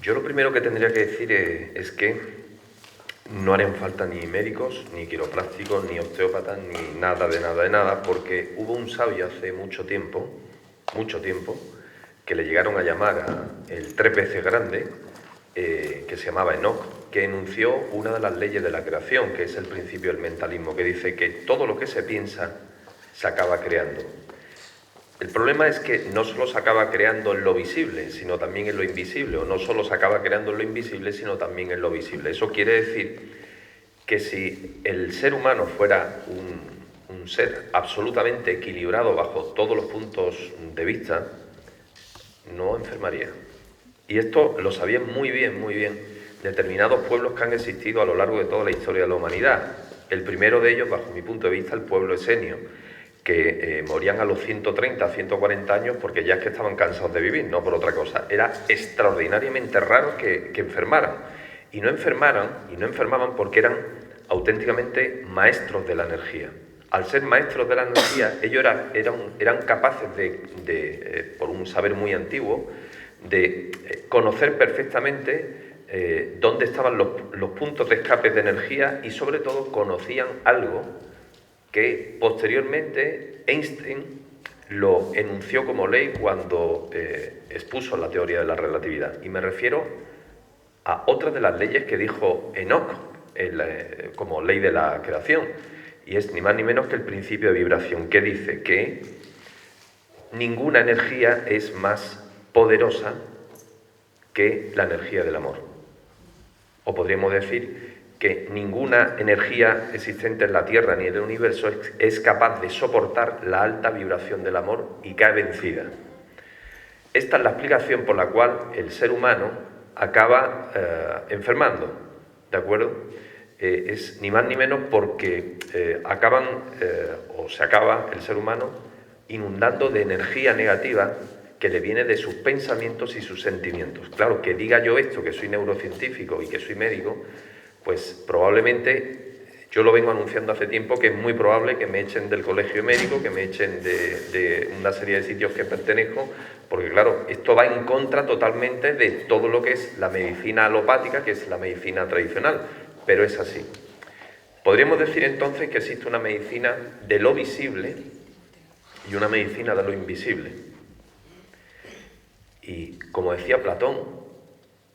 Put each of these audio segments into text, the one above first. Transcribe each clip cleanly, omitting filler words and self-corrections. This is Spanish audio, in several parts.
Yo lo primero que tendría que decir es que no harían falta ni médicos, ni quiroprácticos, ni osteópatas, ni nada de nada, porque hubo un sabio hace mucho tiempo, que le llegaron a llamar el 3 veces grande, que se llamaba Enoch, que enunció una de las leyes de la creación, que es el principio del mentalismo, que dice que todo lo que se piensa se acaba creando. El problema es que no solo se acaba creando en lo visible, sino también en lo invisible, o no solo se acaba creando en lo invisible, sino también en lo visible. Eso quiere decir que si el ser humano fuera un ser absolutamente equilibrado bajo todos los puntos de vista, no enfermaría. Y esto lo sabían muy bien determinados pueblos que han existido a lo largo de toda la historia de la humanidad. El primero de ellos, bajo mi punto de vista, el pueblo esenio, que morían a los 130, 140 años porque ya es que estaban cansados de vivir, no por otra cosa. Era extraordinariamente raro que enfermaran. Y no enfermaban porque eran auténticamente maestros de la energía. Al ser maestros de la energía, ellos eran capaces por un saber muy antiguo, de conocer perfectamente dónde estaban los puntos de escape de energía y sobre todo conocían algo que posteriormente Einstein lo enunció como ley cuando expuso la teoría de la relatividad. Y me refiero a otra de las leyes que dijo Enoch como ley de la creación, y es ni más ni menos que el principio de vibración, que dice que ninguna energía es más poderosa que la energía del amor. O podríamos decir que ninguna energía existente en la Tierra ni en el universo es capaz de soportar la alta vibración del amor y cae vencida. Esta es la explicación por la cual el ser humano acaba enfermando, ¿de acuerdo? Es ni más ni menos porque se acaba el ser humano inundando de energía negativa que le viene de sus pensamientos y sus sentimientos. Claro, que diga yo esto, que soy neurocientífico y que soy médico, pues probablemente, yo lo vengo anunciando hace tiempo, que es muy probable que me echen del colegio médico, que me echen de una serie de sitios que pertenezco, porque claro, esto va en contra totalmente de todo lo que es la medicina alopática, que es la medicina tradicional, pero es así. Podríamos decir entonces que existe una medicina de lo visible y una medicina de lo invisible. Y como decía Platón,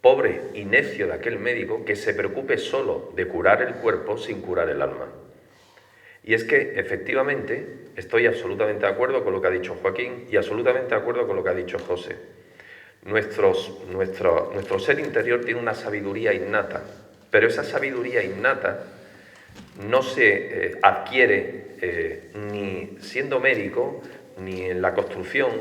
pobre y necio de aquel médico que se preocupe solo de curar el cuerpo sin curar el alma. Y es que, efectivamente, estoy absolutamente de acuerdo con lo que ha dicho Joaquín y absolutamente de acuerdo con lo que ha dicho José. Nuestro ser interior tiene una sabiduría innata, pero esa sabiduría innata no se adquiere ni siendo médico, ni en la construcción,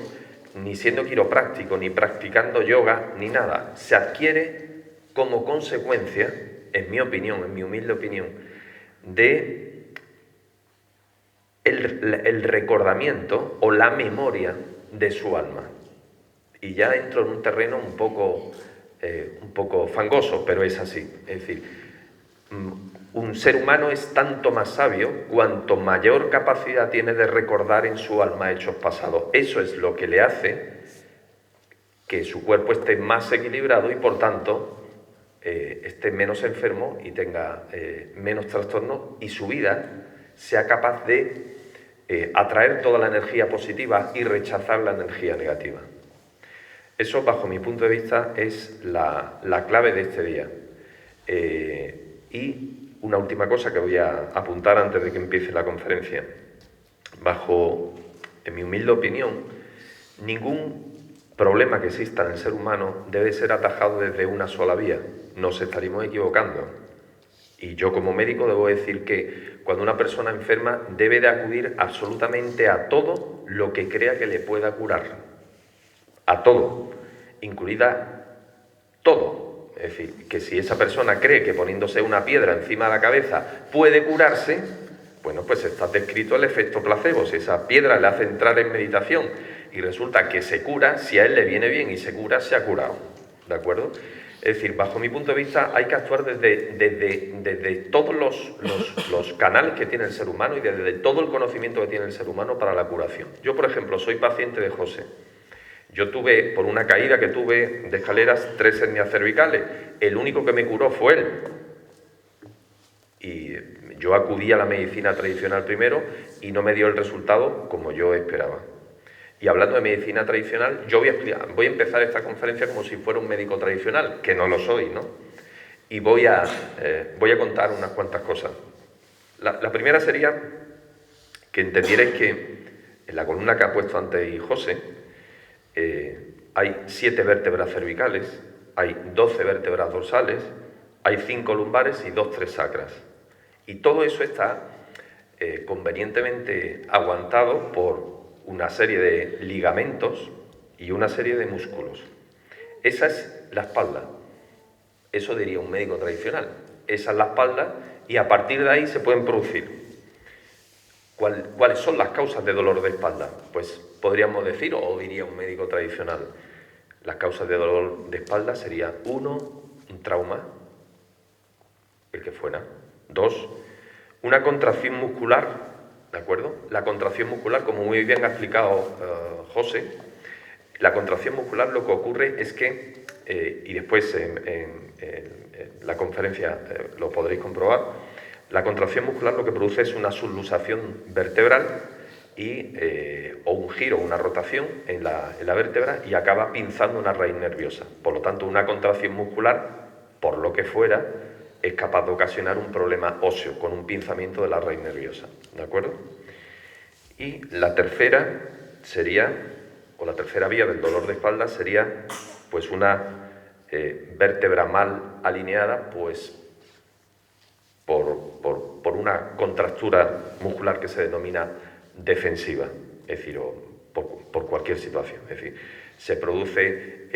ni siendo quiropráctico, ni practicando yoga, ni nada. Se adquiere como consecuencia, en mi opinión, en mi humilde opinión, de el recordamiento o la memoria de su alma. Y ya entro en un terreno un poco fangoso, pero es así. Es decir, un ser humano es tanto más sabio cuanto mayor capacidad tiene de recordar en su alma hechos pasados. Eso es lo que le hace que su cuerpo esté más equilibrado y por tanto esté menos enfermo y tenga menos trastornos y su vida sea capaz de atraer toda la energía positiva y rechazar la energía negativa. Eso, bajo mi punto de vista, es la clave de este día. Y una última cosa que voy a apuntar antes de que empiece la conferencia. En mi humilde opinión, ningún problema que exista en el ser humano debe ser atajado desde una sola vía. Nos estaríamos equivocando. Y yo como médico debo decir que cuando una persona enferma debe de acudir absolutamente a todo lo que crea que le pueda curar. A todo, incluida todo. Es decir, que si esa persona cree que poniéndose una piedra encima de la cabeza puede curarse, bueno, pues está descrito el efecto placebo. Si esa piedra le hace entrar en meditación y resulta que se cura, si a él le viene bien y se cura, se ha curado. ¿De acuerdo? Es decir, bajo mi punto de vista hay que actuar desde todos los canales que tiene el ser humano y desde todo el conocimiento que tiene el ser humano para la curación. Yo, por ejemplo, soy paciente de José. Yo tuve, por una caída que tuve de escaleras, 3 hernias cervicales. El único que me curó fue él. Y yo acudí a la medicina tradicional primero y no me dio el resultado como yo esperaba. Y hablando de medicina tradicional, yo voy a empezar esta conferencia como si fuera un médico tradicional, que no lo soy, ¿no? Y voy a contar unas cuantas cosas. La primera sería que entendierais que en la columna que ha puesto antes José, hay 7 vértebras cervicales, hay 12 vértebras dorsales, hay 5 lumbares y 2 tres sacras. Y todo eso está convenientemente aguantado por una serie de ligamentos y una serie de músculos. Esa es la espalda. Eso diría un médico tradicional. Esa es la espalda y a partir de ahí se pueden producir. ¿Cuáles son las causas de dolor de espalda? Pues podríamos decir, o diría un médico tradicional, las causas de dolor de espalda serían 1, un trauma, el que fuera. 2, una contracción muscular, ¿de acuerdo? La contracción muscular, como muy bien ha explicado José, la contracción muscular lo que ocurre es que, y después en la conferencia lo podréis comprobar, la contracción muscular lo que produce es una subluxación vertebral o un giro, una rotación en la vértebra y acaba pinzando una raíz nerviosa. Por lo tanto, una contracción muscular, por lo que fuera, es capaz de ocasionar un problema óseo con un pinzamiento de la raíz nerviosa, ¿de acuerdo? Y la tercera sería, o la tercera vía del dolor de espalda sería, pues una vértebra mal alineada, pues por una contractura muscular que se denomina defensiva, es decir, o por cualquier situación. Es decir, se produce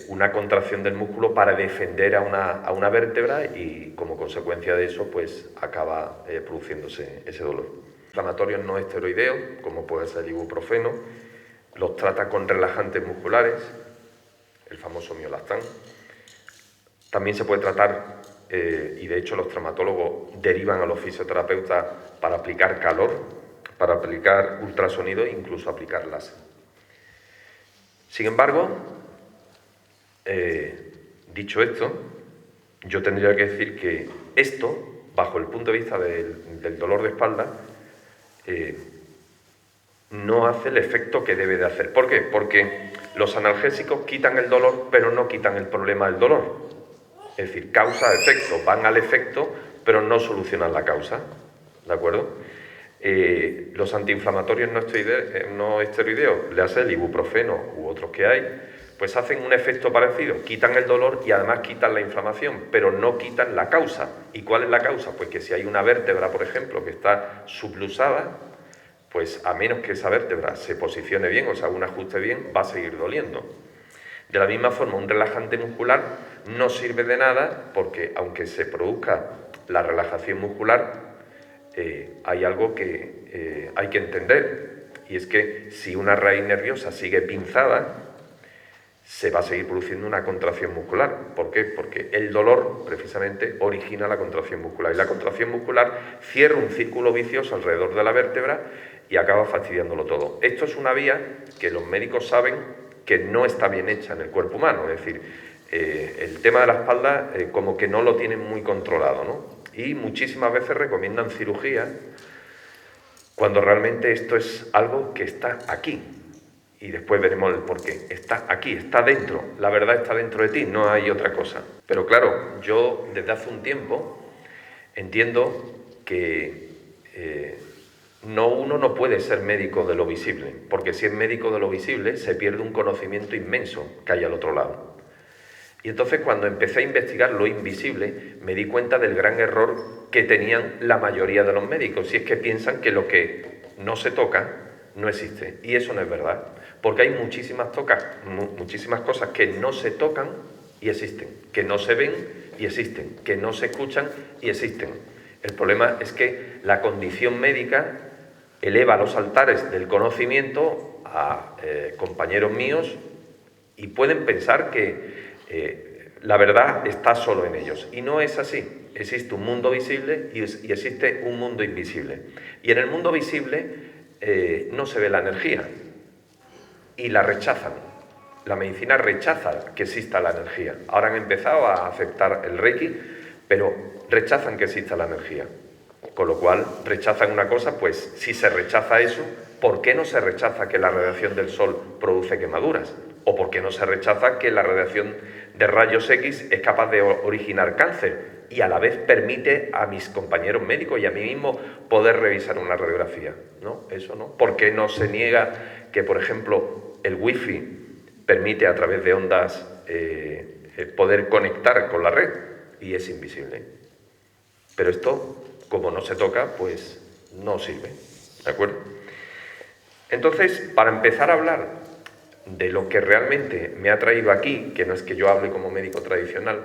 una contracción del músculo para defender a una vértebra y como consecuencia de eso pues acaba produciéndose ese dolor. Inflamatorios no esteroideos, como puede ser el ibuprofeno, los trata con relajantes musculares, el famoso miolastán. También se puede tratar, y de hecho los traumatólogos derivan a los fisioterapeutas para aplicar calor, para aplicar ultrasonido e incluso aplicar láser. Sin embargo, dicho esto, yo tendría que decir que esto, bajo el punto de vista del dolor de espalda, no hace el efecto que debe de hacer. ¿Por qué? Porque los analgésicos quitan el dolor, pero no quitan el problema del dolor. Es decir, causa-efecto, van al efecto, pero no solucionan la causa, ¿de acuerdo? Los antiinflamatorios no esteroideos, le hace el ibuprofeno u otros que hay, pues hacen un efecto parecido, quitan el dolor y además quitan la inflamación, pero no quitan la causa. ¿Y cuál es la causa? Pues que si hay una vértebra, por ejemplo, que está subluxada, pues a menos que esa vértebra se posicione bien, o sea, un ajuste bien, va a seguir doliendo. De la misma forma, un relajante muscular no sirve de nada porque, aunque se produzca la relajación muscular, hay algo que hay que entender, y es que si una raíz nerviosa sigue pinzada, se va a seguir produciendo una contracción muscular. ¿Por qué? Porque el dolor, precisamente, origina la contracción muscular, y la contracción muscular cierra un círculo vicioso alrededor de la vértebra y acaba fastidiándolo todo. Esto es una vía que los médicos saben que no está bien hecha en el cuerpo humano, es decir, el tema de la espalda como que no lo tienen muy controlado, ¿no? Y muchísimas veces recomiendan cirugía cuando realmente esto es algo que está aquí. Y después veremos el porqué. Está aquí, está dentro. La verdad está dentro de ti, no hay otra cosa. Pero claro, yo desde hace un tiempo entiendo que uno no puede ser médico de lo visible, porque si es médico de lo visible se pierde un conocimiento inmenso que hay al otro lado. Y entonces cuando empecé a investigar lo invisible, me di cuenta del gran error que tenían la mayoría de los médicos, y es que piensan que lo que no se toca no existe. Y eso no es verdad, porque hay muchísimas cosas que no se tocan y existen, que no se ven y existen, que no se escuchan y existen. El problema es que la condición médica eleva los altares del conocimiento a compañeros míos y pueden pensar que la verdad está solo en ellos. Y no es así. Existe un mundo visible y existe un mundo invisible. Y en el mundo visible no se ve la energía. y la rechazan. La medicina rechaza que exista la energía. Ahora han empezado a aceptar el Reiki, pero rechazan que exista la energía. Con lo cual, rechazan una cosa, pues si se rechaza eso, ¿por qué no se rechaza que la radiación del Sol produce quemaduras? ¿O por qué no se rechaza que la radiación de rayos X es capaz de originar cáncer y a la vez permite a mis compañeros médicos y a mí mismo poder revisar una radiografía? ¿No? Eso no. ¿Por qué no se niega que, por ejemplo, el wifi permite a través de ondas poder conectar con la red y es invisible? Pero esto, como no se toca, pues no sirve, ¿de acuerdo? Entonces, para empezar a hablar de lo que realmente me ha traído aquí, que no es que yo hable como médico tradicional,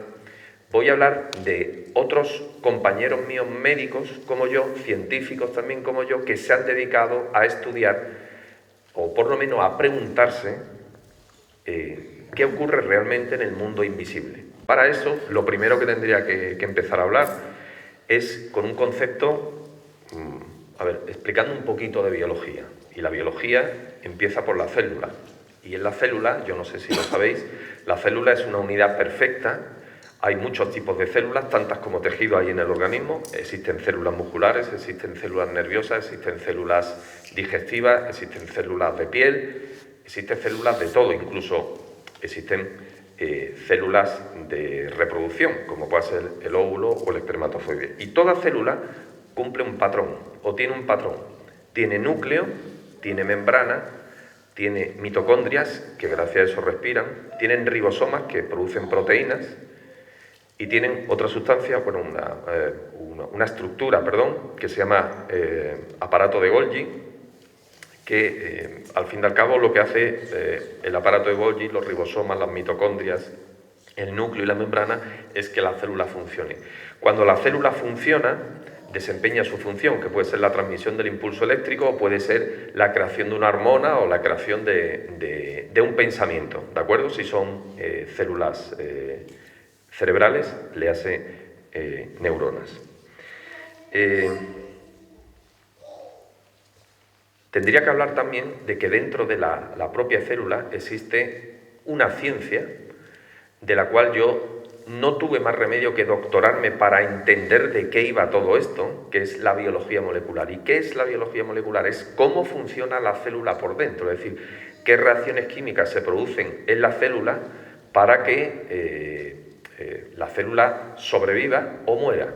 voy a hablar de otros compañeros míos médicos como yo, científicos también como yo, que se han dedicado a estudiar, o por lo menos a preguntarse, qué ocurre realmente en el mundo invisible. Para eso, lo primero que tendría que empezar a hablar es con un concepto, explicando un poquito de biología. Y la biología empieza por la célula. Y en la célula, yo no sé si lo sabéis, la célula es una unidad perfecta. Hay muchos tipos de células, tantas como tejidos hay en el organismo. Existen células musculares, existen células nerviosas, existen células digestivas, existen células de piel, existen células de todo, incluso existen células de reproducción, como puede ser el óvulo o el espermatozoide. Y toda célula cumple un patrón, o tiene un patrón. Tiene núcleo, tiene membrana, tiene mitocondrias, que gracias a eso respiran, tienen ribosomas, que producen proteínas, y tienen otra sustancia, bueno, una estructura, que se llama aparato de Golgi, que al fin y al cabo lo que hace el aparato de Golgi, los ribosomas, las mitocondrias, el núcleo y la membrana, es que la célula funcione. Cuando la célula funciona, desempeña su función, que puede ser la transmisión del impulso eléctrico, o puede ser la creación de una hormona o la creación de un pensamiento, ¿de acuerdo? Si son células cerebrales, le hace neuronas. Tendría que hablar también de que dentro de la propia célula existe una ciencia de la cual yo no tuve más remedio que doctorarme para entender de qué iba todo esto, que es la biología molecular. ¿Y qué es la biología molecular? Es cómo funciona la célula por dentro, es decir, qué reacciones químicas se producen en la célula para que la célula sobreviva o muera,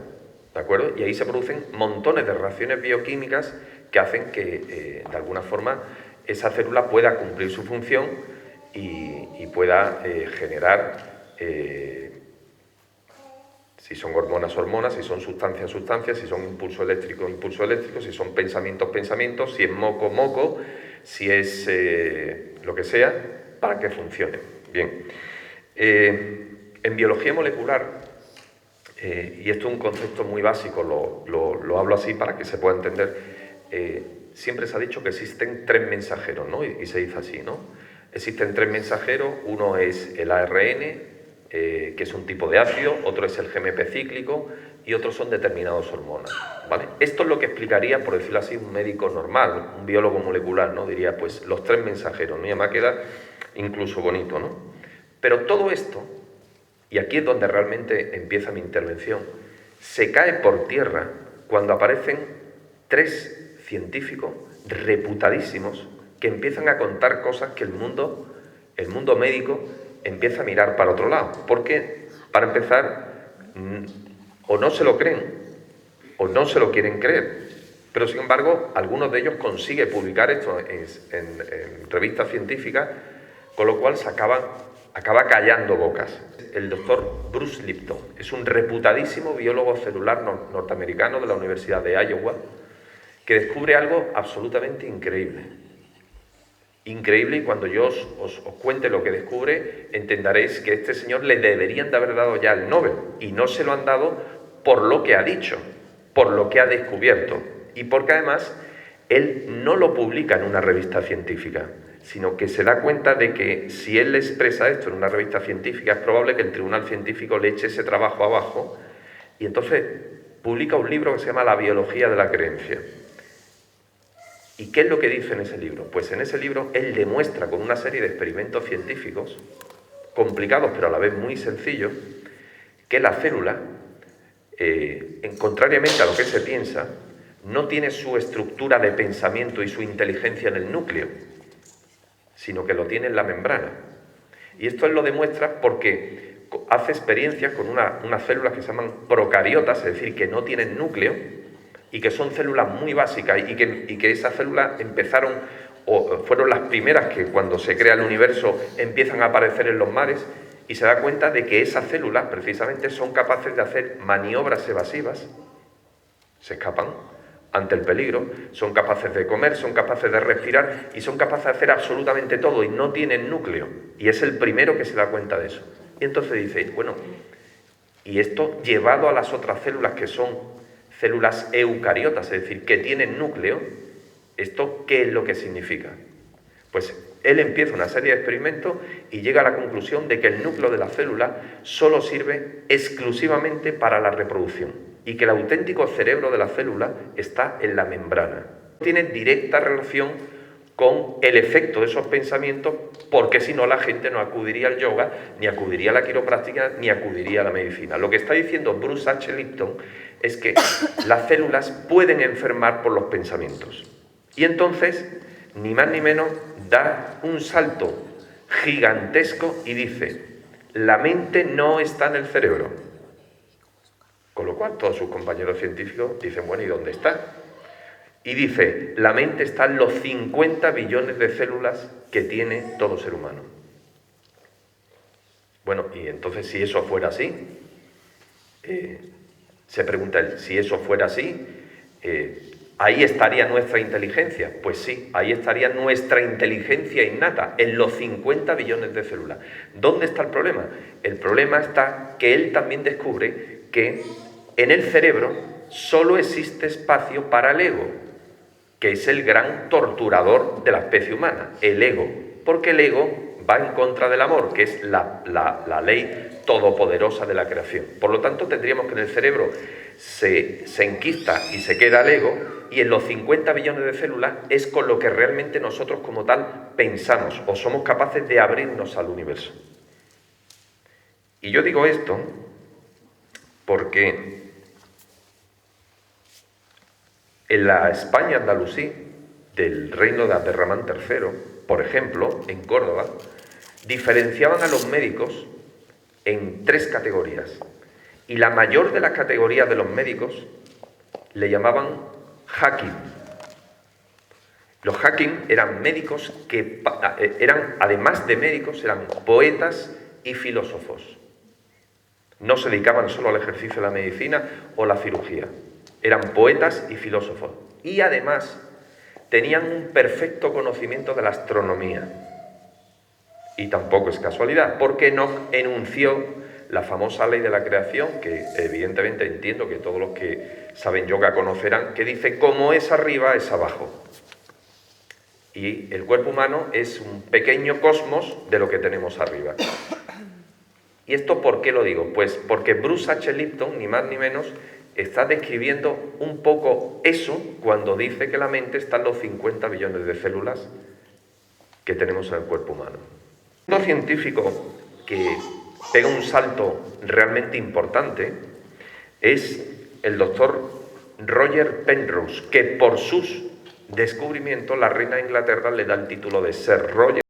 ¿de acuerdo? Y ahí se producen montones de reacciones bioquímicas que hacen que, de alguna forma, esa célula pueda cumplir su función y pueda generar, si son hormonas, hormonas, si son sustancias, sustancias, si son impulso eléctrico, si son pensamientos, pensamientos, si es moco, moco, si es lo que sea, para que funcione. Bien. En biología molecular, y esto es un concepto muy básico, lo hablo así para que se pueda entender, siempre se ha dicho que existen tres mensajeros, ¿no? Y se dice así, ¿no? Existen tres mensajeros, uno es el ARN, que es un tipo de ácido, otro es el GMP cíclico y otros son determinadas hormonas, ¿vale? Esto es lo que explicaría, por decirlo así, un médico normal, un biólogo molecular, ¿no? Diría, pues, los tres mensajeros, ¿no? Y además queda incluso bonito, ¿no? Pero todo esto, y aquí es donde realmente empieza mi intervención, se cae por tierra cuando aparecen tres científicos reputadísimos que empiezan a contar cosas que el mundo médico empieza a mirar para otro lado. Porque, para empezar, o no se lo creen o no se lo quieren creer. Pero, sin embargo, algunos de ellos consiguen publicar esto en revistas científicas, con lo cual se acaba callando bocas. El doctor Bruce Lipton es un reputadísimo biólogo celular norteamericano de la Universidad de Iowa, que descubre algo absolutamente increíble. Increíble, y cuando yo os cuente lo que descubre, entenderéis que a este señor le deberían de haber dado ya el Nobel, y no se lo han dado por lo que ha dicho, por lo que ha descubierto, y porque además él no lo publica en una revista científica, sino que se da cuenta de que si él expresa esto en una revista científica, es probable que el tribunal científico le eche ese trabajo abajo, y entonces publica un libro que se llama La biología de la creencia. ¿Y qué es lo que dice en ese libro? Pues en ese libro él demuestra con una serie de experimentos científicos, complicados pero a la vez muy sencillos, que la célula, contrariamente a lo que se piensa, no tiene su estructura de pensamiento y su inteligencia en el núcleo, sino que lo tiene en la membrana. Y esto él lo demuestra porque hace experiencias con unas células que se llaman procariotas, es decir, que no tienen núcleo y que son células muy básicas y que esas células empezaron o fueron las primeras que cuando se crea el universo empiezan a aparecer en los mares, y se da cuenta de que esas células precisamente son capaces de hacer maniobras evasivas, se escapan ante el peligro, son capaces de comer, son capaces de respirar y son capaces de hacer absolutamente todo y no tienen núcleo. Y es el primero que se da cuenta de eso. Y entonces dice, bueno, y esto llevado a las otras células que son células eucariotas, es decir, que tienen núcleo, ¿esto qué es lo que significa? Pues él empieza una serie de experimentos y llega a la conclusión de que el núcleo de la célula solo sirve exclusivamente para la reproducción y que el auténtico cerebro de la célula está en la membrana. Tiene directa relación con el efecto de esos pensamientos, porque si no la gente no acudiría al yoga, ni acudiría a la quiropráctica, ni acudiría a la medicina. Lo que está diciendo Bruce H. Lipton es que las células pueden enfermar por los pensamientos. Y entonces, ni más ni menos, da un salto gigantesco y dice, la mente no está en el cerebro. Con lo cual todos sus compañeros científicos dicen, bueno, ¿y dónde está? Y dice, la mente está en los 50 billones de células que tiene todo ser humano. Bueno, y entonces si eso fuera así, se pregunta él, si eso fuera así, ¿ahí estaría nuestra inteligencia? Pues sí, ahí estaría nuestra inteligencia innata, en los 50 billones de células. ¿Dónde está el problema? El problema está que él también descubre que en el cerebro solo existe espacio para el ego, que es el gran torturador de la especie humana, el ego, porque el ego va en contra del amor, que es la ley todopoderosa de la creación. Por lo tanto, tendríamos que en el cerebro se enquista y se queda el ego, y en los 50 billones de células es con lo que realmente nosotros como tal pensamos, o somos capaces de abrirnos al universo. Y yo digo esto porque en la España andalusí del reino de Abderramán III, por ejemplo, en Córdoba, diferenciaban a los médicos en 3 categorías. Y la mayor de las categorías de los médicos le llamaban hakim. Los hakim eran médicos que eran, además de médicos, eran poetas y filósofos. No se dedicaban solo al ejercicio de la medicina o la cirugía. Eran poetas y filósofos. Y además tenían un perfecto conocimiento de la astronomía. Y tampoco es casualidad, porque Enoch enunció la famosa ley de la creación, que evidentemente entiendo que todos los que saben yoga conocerán, que dice, como es arriba, es abajo. Y el cuerpo humano es un pequeño cosmos de lo que tenemos arriba. ¿Y esto por qué lo digo? Pues porque Bruce H. Lipton, ni más ni menos, está describiendo un poco eso cuando dice que la mente está en los 50 billones de células que tenemos en el cuerpo humano. Un científico que pega un salto realmente importante es el doctor Roger Penrose, que por sus descubrimientos la reina de Inglaterra le da el título de Sir Roger